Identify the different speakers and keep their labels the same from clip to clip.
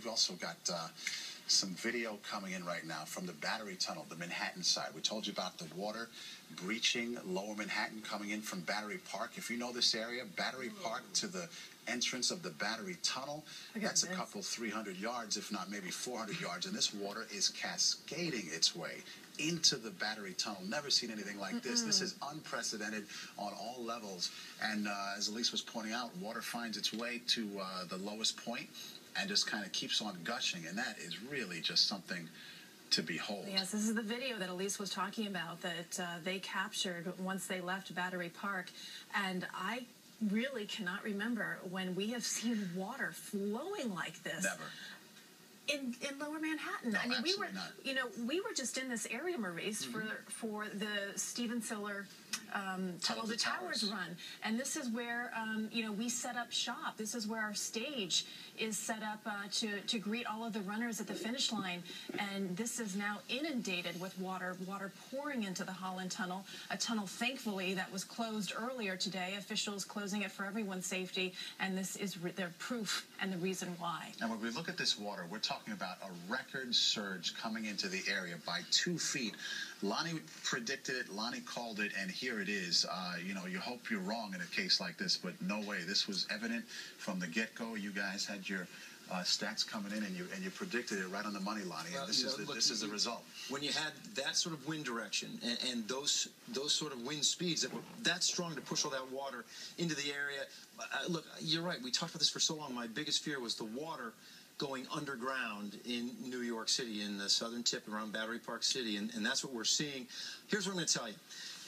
Speaker 1: we've also got some video coming in right now from the Battery Tunnel, the Manhattan side. We told you about the water breaching Lower Manhattan coming in from Battery Park. If you know this area, Battery Park to the entrance of the Battery Tunnel, that's a couple 300 yards, if not maybe 400 yards, and this water is cascading its way into the Battery Tunnel. Never seen anything like this. This is unprecedented on all levels. And as Elise was pointing out, water finds its way to the lowest point and just kind of keeps on gushing. And that is really just something to behold.
Speaker 2: Yes, this is the video that Elise was talking about that they captured once they left Battery Park. And I really cannot remember when we have seen water flowing like this.
Speaker 1: Never.
Speaker 2: In Lower Manhattan.
Speaker 1: No,
Speaker 2: I mean, we were just in this area, Maurice, for the Steven Siller Tunnel to Towers run, and this is where we set up shop. This is where our stage is set up to greet all of the runners at the finish line, and this is now inundated with water pouring into the Holland Tunnel, a tunnel thankfully that was closed earlier today. Officials closing it for everyone's safety, and this is their proof and the reason why.
Speaker 1: And when we look at this water, we're talking about a record surge coming into the area by 2 feet. Lonnie predicted it, Lonnie called it, and here it is. You hope you're wrong in a case like this, but no way. This was evident from the get-go. You guys had your stats coming in, and you predicted it right on the money, Lonnie.
Speaker 3: Well,
Speaker 1: and this is the result.
Speaker 3: When you had that sort of wind direction and those sort of wind speeds that were that strong to push all that water into the area, look, you're right. We talked about this for so long. My biggest fear was the water going underground in New York City, in the southern tip around Battery Park City, and that's what we're seeing. Here's what I'm going to tell you.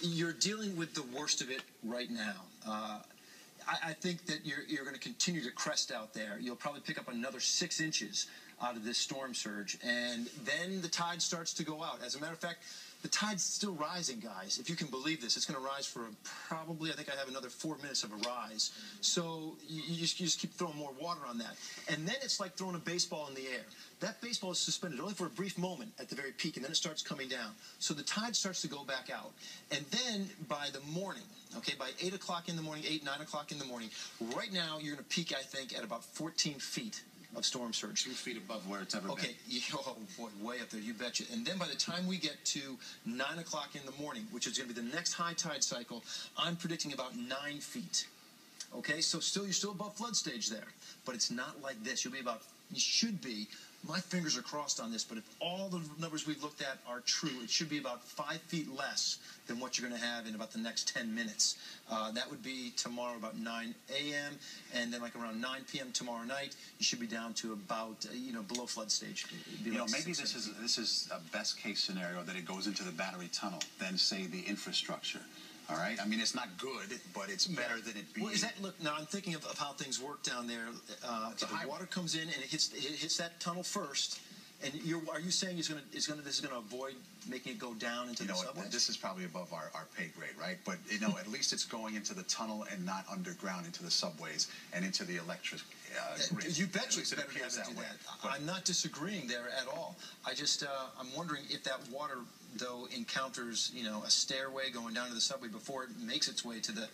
Speaker 3: You're dealing with the worst of it right now. I think that you're going to continue to crest out there. You'll probably pick up another 6 inches out of this storm surge, and then the tide starts to go out. As a matter of fact, the tide's still rising, guys. If you can believe this, it's going to rise for probably, I think I have another 4 minutes of a rise. So you just keep throwing more water on that. And then it's like throwing a baseball in the air. That baseball is suspended only for a brief moment at the very peak, and then it starts coming down. So the tide starts to go back out. And then by the morning, okay, by 8 o'clock in the morning, 9 o'clock in the morning, right now you're going to peak, I think, at about 14 feet of storm surge.
Speaker 1: 2 feet above where it's ever been.
Speaker 3: Okay, oh boy, way up there, you betcha. And then by the time we get to 9 o'clock in the morning, which is going to be the next high tide cycle, I'm predicting about 9 feet. Okay, so you're still above flood stage there, but it's not like this. You should be. My fingers are crossed on this, but if all the numbers we've looked at are true, it should be about 5 feet less than what you're going to have in about the next 10 minutes. That would be tomorrow about 9 a.m., and then like around 9 p.m. tomorrow night, you should be down to about, below flood stage.
Speaker 1: Maybe this is a best case scenario that it goes into the Battery Tunnel than, say, the infrastructure. All right? I mean, it's not good, but it's better than it being.
Speaker 3: Well, look, now I'm thinking of how things work down there. The water comes in and it hits that tunnel first. And are you saying this is going to avoid making it go down into the subways?
Speaker 1: This is probably above our pay grade, right? But at least it's going into the tunnel and not underground into the subways and into the electric grid.
Speaker 3: You bet you it's better to have it do that. I'm not disagreeing there at all. I'm wondering if that water, though, encounters a stairway going down to the subway before it makes its way to the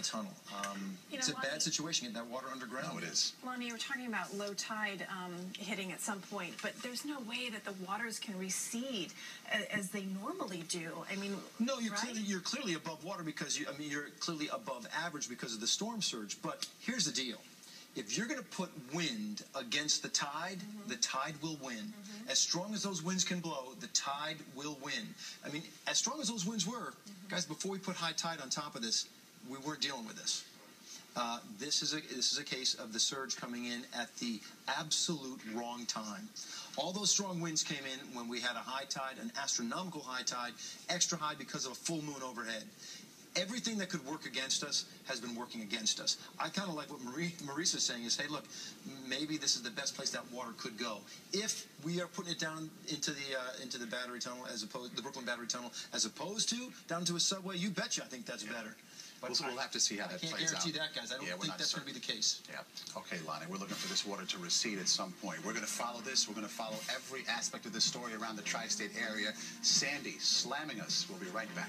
Speaker 3: tunnel. It's a bad situation getting that water underground.
Speaker 1: No, it is.
Speaker 2: Lonnie, you were talking about low tide hitting at some point, but there's no way that the waters can recede as they normally do. I mean,
Speaker 3: no, you're clearly above water because you're clearly above average because of the storm surge. But here's the deal. If you're going to put wind against the tide will win. As strong as those winds can blow, the tide will win. I mean, as strong as those winds were, guys, before we put high tide on top of this, we weren't dealing with this. This is a case of the surge coming in at the absolute wrong time. All those strong winds came in when we had a high tide, an astronomical high tide, extra high because of a full moon overhead. Everything that could work against us has been working against us. I kind of like what Maurice is saying is, hey, look, maybe this is the best place that water could go. If we are putting it down into the Battery Tunnel, the Brooklyn Battery Tunnel, as opposed to down to a subway, you betcha I think that's better.
Speaker 1: But we'll have to see how that plays out.
Speaker 3: I can't guarantee that, guys. I don't think that's going to be the case.
Speaker 1: Yeah. Okay, Lonnie, we're looking for this water to recede at some point. We're going to follow this. We're going to follow every aspect of this story around the tri-state area. Sandy slamming us. We'll be right back.